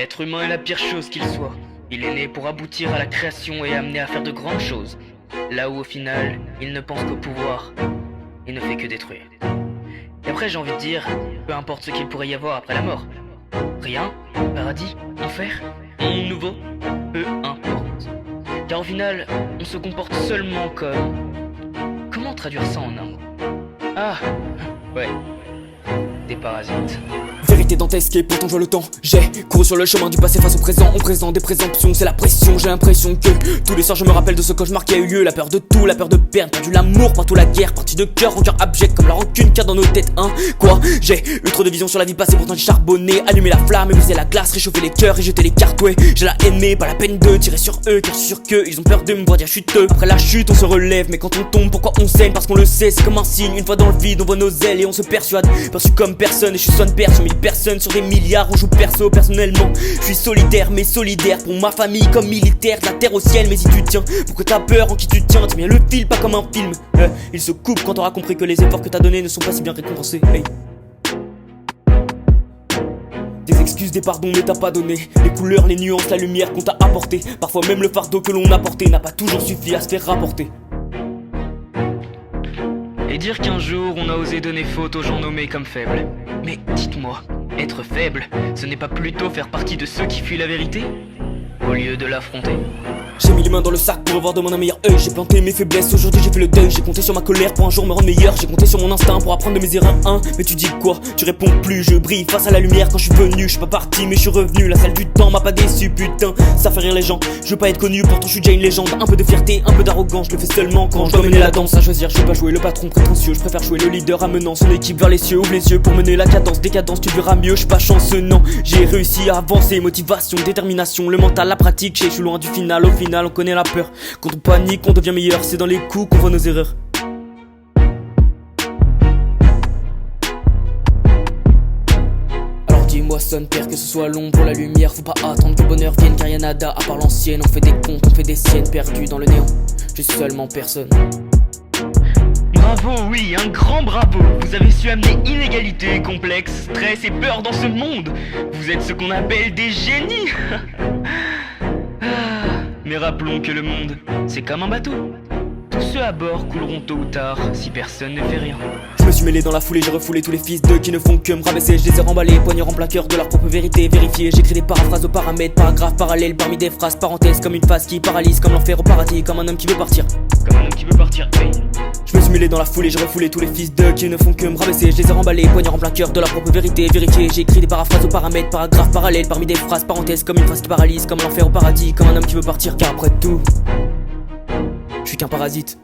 L'être humain est la pire chose qu'il soit. Il est né pour aboutir à la création et amené à faire de grandes choses. Là où au final, il ne pense qu'au pouvoir. Il ne fait que détruire. Et après j'ai envie de dire, peu importe ce qu'il pourrait y avoir après la mort. Rien, paradis, enfer, monde nouveau, peu importe. Car au final, on se comporte seulement comme... Comment traduire ça en un mot? Ah, ouais, des parasites. Vérité dantesque et pourtant je vois le temps. J'ai couru sur le chemin du passé face au présent. On présente des présomptions, c'est la pression. J'ai l'impression que tous les soirs je me rappelle de ce cauchemar qui a eu lieu. La peur de tout, la peur de perdre, perdu l'amour, partout la guerre. Parti de cœur en cœur abject comme la rancune qu'il y a dans nos têtes, hein. Quoi? J'ai eu trop de visions sur la vie passée, pourtant j'ai charbonné. Allumé la flamme et brisé la glace, réchauffé les cœurs et jeté les cartes, ouais. J'ai la haine mais pas la peine de tirer sur eux, car je suis sûr que ils ont peur de me voir dire chuteux. Après la chute on se relève, mais quand on tombe pourquoi on saigne? Parce qu'on le sait, c'est comme un signe. Une fois dans le vide on voit nos ailes et on se persuade. Perçu comme personne et je suis sonne père sur 1000 personnes, sur des milliards on joue perso. Personnellement je suis solitaire mais solidaire pour ma famille comme militaire. De la terre au ciel, mais si tu tiens, pourquoi t'as peur en qui tu tiens? Tiens bien le fil, pas comme un film. Il se coupe quand t'auras compris que les efforts que t'as donnés ne sont pas si bien récompensés. Hey. Des excuses, des pardons mais t'as pas donné les couleurs, les nuances, la lumière qu'on t'a apporté. Parfois même le fardeau que l'on a porté n'a pas toujours suffi à se faire rapporter. Et dire qu'un jour on a osé donner faute aux gens nommés comme faibles. Mais dites-moi, être faible, ce n'est pas plutôt faire partie de ceux qui fuient la vérité, au lieu de l'affronter? J'ai mis les mains dans le sac pour revoir demain un meilleur œil. J'ai planté mes faiblesses, aujourd'hui j'ai fait le deuil. J'ai compté sur ma colère pour un jour me rendre meilleur. J'ai compté sur mon instinct pour apprendre de mes erreurs, hein. Mais tu dis quoi? Tu réponds plus, je brille face à la lumière quand je suis venu. Je suis pas parti mais je suis revenu, la salle du temps m'a pas déçu, putain. Ça fait rire les gens, je veux pas être connu, pourtant je suis déjà une légende. Un peu de fierté, un peu d'arrogance, je le fais seulement quand je dois mener la danse. À choisir, je veux pas jouer le patron prétentieux. Je préfère jouer le leader amenant son équipe vers les cieux. Ouvre les yeux pour mener la cadence, décadence, tu verras mieux. Je suis pas chanceux, non, j'ai réussi à avancer. Motivation, détermination, le mental, la pratique. Je suis loin du final, au final on connaît la peur. Quand on panique, on devient meilleur, c'est dans les coups qu'on voit nos erreurs. Alors dis-moi son père que ce soit l'ombre ou la lumière, faut pas attendre que le bonheur vienne car y'a nada à part l'ancienne. On fait des comptes, on fait des siennes perdues dans le néant. Je suis seulement personne. Bravo, oui, un grand bravo. Vous avez su amener inégalité, complexe, stress et peur dans ce monde. Vous êtes ce qu'on appelle des génies. Mais rappelons que le monde, c'est comme un bateau. Tous ceux à bord couleront tôt ou tard si personne ne fait rien. Je me suis mêlé dans la foulée, j'ai refoulé tous les fils d'eux qui ne font que me rabaisser. Je les ai remballés, poignards en plein cœur de leur propre vérité vérifiée. J'écris des paraphrases aux paramètres, paragraphes parallèles parmi des phrases, parenthèses comme une phase qui paralyse, comme l'enfer au paradis, comme un homme qui veut partir. Comme un homme qui veut partir, oui. Je me suis mêlé dans la foulée, j'ai refoulé tous les fils d'eux qui ne font que me rabaisser. Je les ai remballés, poignards en plein cœur de leur propre vérité vérifiée. J'ai écrit des paraphrases aux paramètres, paragraphes parallèles parmi des phrases, parenthèses comme une phase qui paralyse, comme l'enfer au paradis, comme un homme qui veut partir. Car après tout, je suis qu'un parasite.